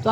تو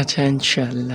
اچھا انشاءاللہ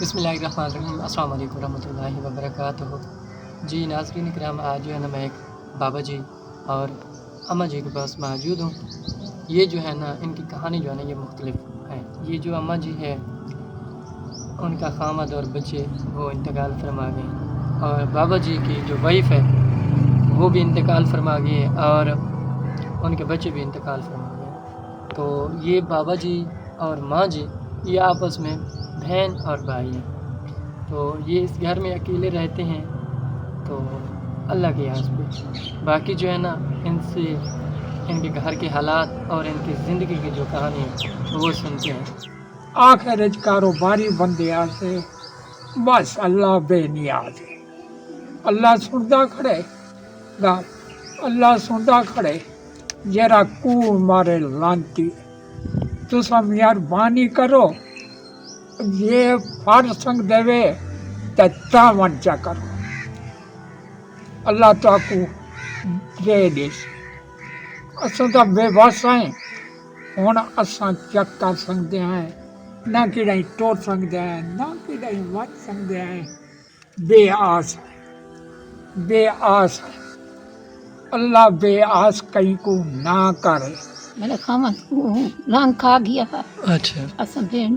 بسم اللہ الرحمن الرحیم. السلام علیکم ورحمۃ اللہ وبرکاتہ. جی ناظرین کرام، آج جو ہے نا میں ایک بابا جی اور اماں جی کے پاس موجود ہوں. یہ جو ہے نا ان کی کہانی جو ہے نا یہ مختلف ہے. یہ جو اماں جی ہے ان کا خامد اور بچے وہ انتقال فرما گئے، اور بابا جی کی جو وائف ہے وہ بھی انتقال فرما گئی اور ان کے بچے بھی انتقال فرما گئے. تو یہ بابا جی اور ماں جی یہ آپس میں بہن اور بھائی ہیں. تو یہ اس گھر میں اکیلے رہتے ہیں. تو اللہ کے یاد پہ باقی جو ہے نا ان سے ان کے گھر کے حالات اور ان کی زندگی کی جو کہانی ہے وہ سنتے ہیں. آخر کاروباری بندے آسے بس اللہ بے نیاز ہے. اللہ سنتا کھڑے گا، اللہ سنتا کھڑے جرا کوڑ مارے لانتی. تسا مہربانی کرو یہ فر سنگ دے تا ونچا کرو. اللہ تو دے دیس. اساں تو بے بس ہیں. ہوں اساں چیک کر سکتے ہیں نہ کہیں ٹر سکتے ہیں نہ کہیں بچ سکتے ہیں. بے آس ہے، بے آس ہے. اللہ بے آس کہیں کو نہ کرے. میرے خامد کو لانگ کھا گیا اچھا اساں بھین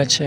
اچھا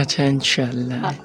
اچھا انشاءاللہ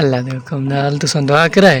اللہ دے حکم نال تساں دعا کرائے.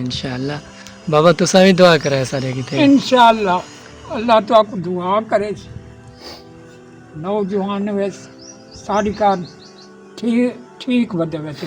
انشاءاللہ. بابا تساں بھی دعا کرائے سارے کتے. انشاءاللہ اللہ تو آپ دعا کرے. نوجوان ویس ساری کار ٹھیک ودے ویسے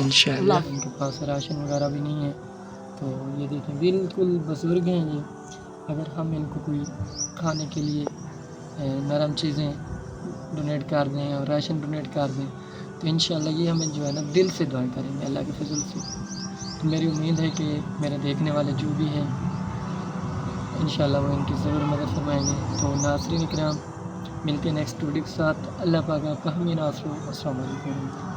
انشاءاللہ. ان کے پاس راشن وغیرہ بھی نہیں ہے. تو یہ دیکھیں بالکل بزرگ ہیں یہ. اگر ہم ان کو کوئی کھانے کے لیے نرم چیزیں ڈونیٹ کر دیں اور راشن ڈونیٹ کر دیں تو انشاءاللہ یہ ہمیں جو ہے نا دل سے دعائیں کریں گے اللہ کے فضل سے. تو میری امید ہے کہ میرے دیکھنے والے جو بھی ہیں انشاءاللہ وہ ان کی ضرور مدد فرمائیں گے. تو ناظرین کرام ملتے ہیں نیکسٹ ویڈیو کے ساتھ. اللہ پاک آپ کا ہمیں ناصر ہو. السلام علیکم.